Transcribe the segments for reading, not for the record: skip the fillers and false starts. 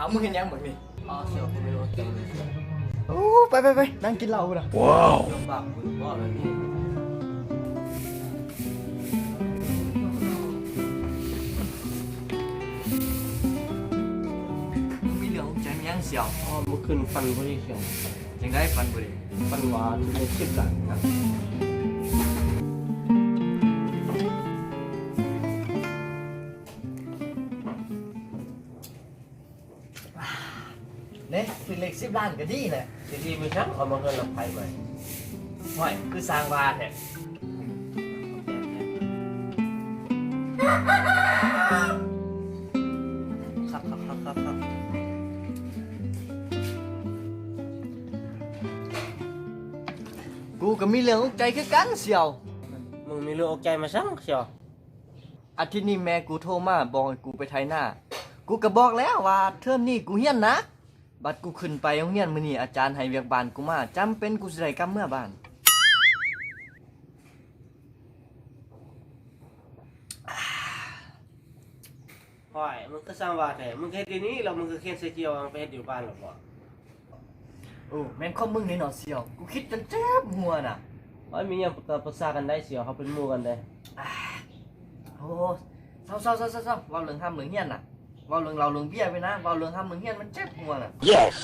เอามึงเห็นยังมึงนี่อ๋อเสี่ยวกูไม่รู้เก่งเลย โอ้ไปนั่งกินเหล้านะว้าวลำบากคุณว่าแบบนี้มีเรื่องใจมียังเสียวอ๋อเมื่อคืนฟันบริเขียว ยังได้ฟันบุหรี่ ฟันหวานในคลิปหลังครับเนี่ยคือเล็ก10 ล้านก็ดีแหละ ทีนี้ไม่ช่างเอามาเงินรับไผ่ใหม่ ห่วยคือสร้างบ้านแท้ครับกูก็มีเรื่องอกใจคือกันเสียว มึงมีเรื่องอกใจมาช่างเชียว อาทิตย์นี้แม่กูโทรมาบอกให้กูไปไถนากูก็บอกแล้วว่าเทอมนี้กูเฮียนนะบัดกูขึ้นไปโรงเรียนมื้อนี้อาจารย์ให้เวียกบ้านกูมาจำเป็นกูสิได้กลับเมื่อบ้าน ห่อยมึงก็สร้างว่าแต่มึงแค่ทีนี้เรามึงก็เขียนเสียเจียวมึงไปเฮ็ดอยู่บ้านหรอกบ่ โอ้แม่นข้อมึงนี่เนาะเสียวกูคิดจนเจ็บหัวน่ะ ว่ามีอย่างปรึกษากันได้เสียวเขาเป็นหมู่กันได้ โอ้เศร้าเว้าเรื่องห้ามเรื่องเฮียนน่ะเว้าเรื่องเราเรื่องเบี้ยไปนะเว้าเรื่องห้ามเรื่องเฮียนมันเจ็บหัวน่ะ Yes.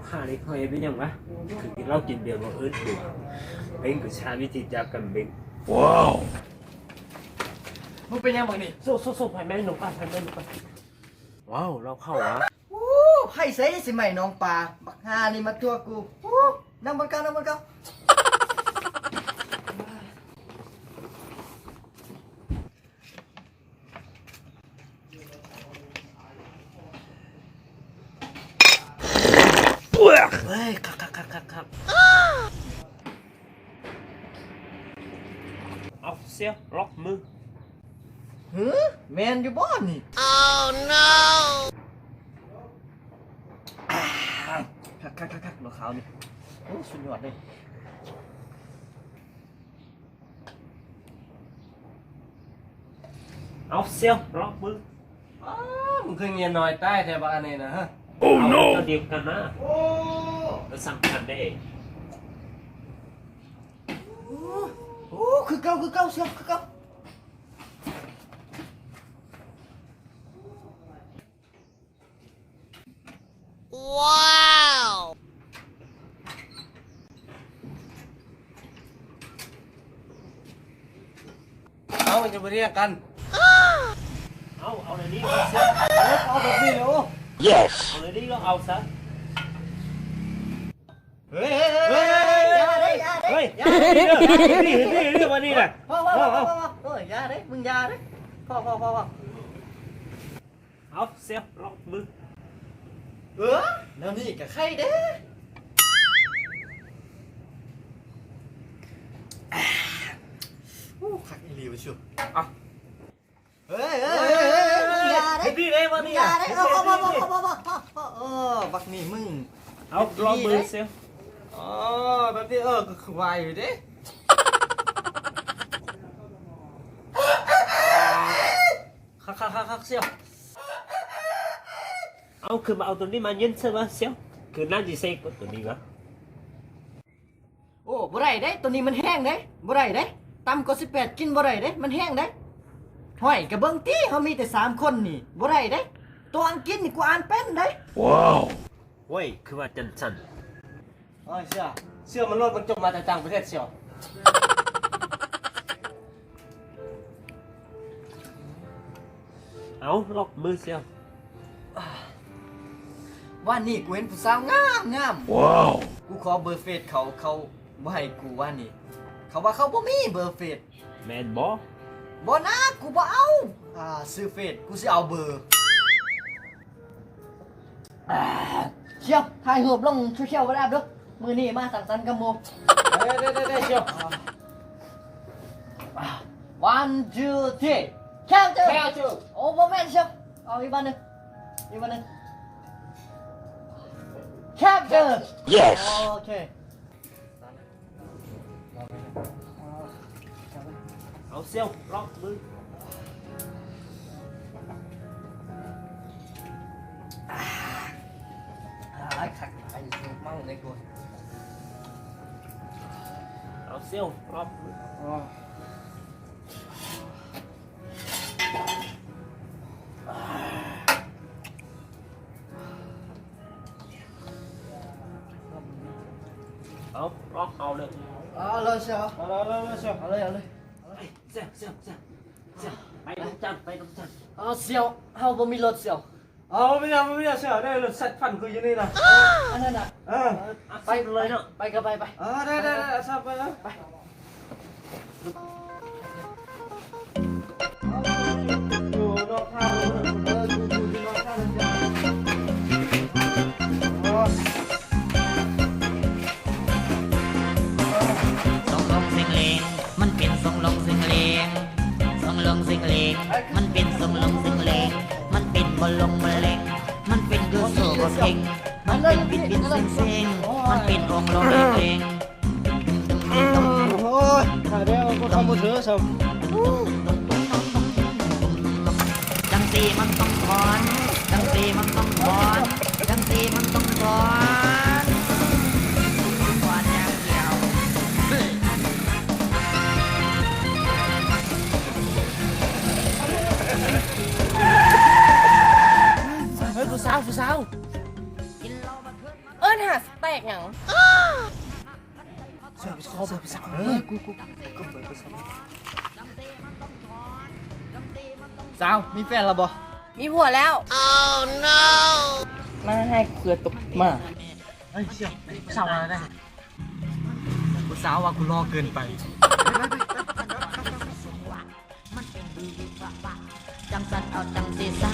ข้าได้เคยเป็นยังวะคือเรากินเบียร์มาเอิ้นดูเป็นกุชาวิธีจับกันเป็น Wow. มึงเป็นยังบังนี่ โซ่ไผ่แม่หนุ่มป้าไผ่แม่หนุ่มป้า ว้าวเราเข้าวะ โอ้ให้ใส่สิใหม่น้องปลาบักฮานี่มาตัวกูโอ้นั่งบนเก้าเฮ้ยครับ เอาเสียล็อกมือ หือแมนอยู่บ้านนี่ Oh no. คักหนวดขาวนี่โอ้สุดยอดเลย เอาเสียล็อกมือ อ้าวมึงเคยเงียนน้อยใต้แถวบ้านนี่นะฮะ Oh เอา no. เดียวกันนะ โอ้ เราสั่งกันได้เอง โอ้คือเก่าเสียวคือเก่า Wow. เอามันจะมาเรียกกัน เอาในนี้เอาเสีย เอาแบบนี้เลยโอ้ Yes. เอาในนี้ก็เอาซะ เฮ้ยอย่าเด้ เฮ้ยนี่มานี่แหละ พ่อเฮ้ยอย่าเด้มึงอย่าเด้พ่อ เอาเสียล็อกมือ แล้วนี่กับใครเด้โอ้คักอีหลีวะชัวเฮ้ยอย่าเด้ นี่เลยมานี่ อย่าเด้เอาบักนี่มึง เอาล็อกมือเสีย อ๋อแบบนี้ก็คือวายอยู่เด้ คักเสียเอาคือมาเอาตัวนี้มายืนใช่ไหมเสียคือนั่นจะเซ็กตัวนี้วะ โอ้บ่ได้เด้ตัวนี้มันแห้งเด้บ่ได้เด้ต่ำกว่า18กินบ่ได้เด้มันแห้งเด้ห้อยกะเบิ่งติเฮามีแต่3คนนี่บ่ได้เด้ตัวอังกฤษนี่กูอ่านเป็นเด้ Wow. เว้ยคือว่าจันสัน เฮ้ยเชื่อมันรถมันจบมาจากต่างประเทศเชียว เอาล็อกมือเสียว ว่านี่กูเห็นผู้สาวงาม Wow. กูขอเบอร์เฟซเขาบ่ให้กูว่านี่เขาว่าเขาบ่มีเบอร์เฟซ แมนบอ บ่นะกูบ่เอาซื้อเฟซกูสิเอาเบอร์เชียวถ่ายรูปลงโซเชียลบ่ได้เด้อมื้อนี้มาสังสรรค์กับหมู่ ได้เชียว one two three แค่เจอ แค่เจอ โอ้บ่แม่นเชียวเอาอีกบ้านหนึงอีกบ้านหนึงแคปเจอร์ Yes โอเค เอาเซี่ยวล็อกมือ ไอ้ขัดไอ้สูบเมาในกู เอาเซี่ยวล็อกมือ เอาล็อกเอาเลย เอาเลยเชียว เอาเลยเซี่ยว เอาเลยเอาเลย เซี่ยวไปน้องจันไปน้องจัน เอาเชียวเฮาบ่มีรถเชียว เอาไม่ได้เซี่ยวได้รถสัตว์ฟันกูอยู่นี่นะ อันนั้นน่ะ ไปเลยเนาะ ไปก็ไปไป ได้สับไปแล้วไปอยู่นอกทางเลย อยู่ที่นอนข้างนั้นเชียว ทรงลงสิงเลงมันเป็นทรงลงสิงเลงทรงลงสิงเลงมันเป็นทรงลงสิงเลงมันเป็นบอลลงบอลเลงมันเป็นกุศลเก่งมันเป็นบิดบินเซ็งเซ็งมันเป็นองค์ลงเลง โอ้ยถ่ายได้ก็ทำมือถือสับ จังสีมันต้องถอนจังสีมันต้องถอนจังสีมันต้องถอนถอนอย่างเดียว เฮ้ยผู้สาว เอิ้นหาสเต็กหยัง สาวมีแฟนแล้วบ่ มีผัวแล้ว มาให้เพื่อตกมา เฮ้ยเชียวสาวอะไรได้กูสาวว่ากูรอเกินไป จังสันเอาจังสีสา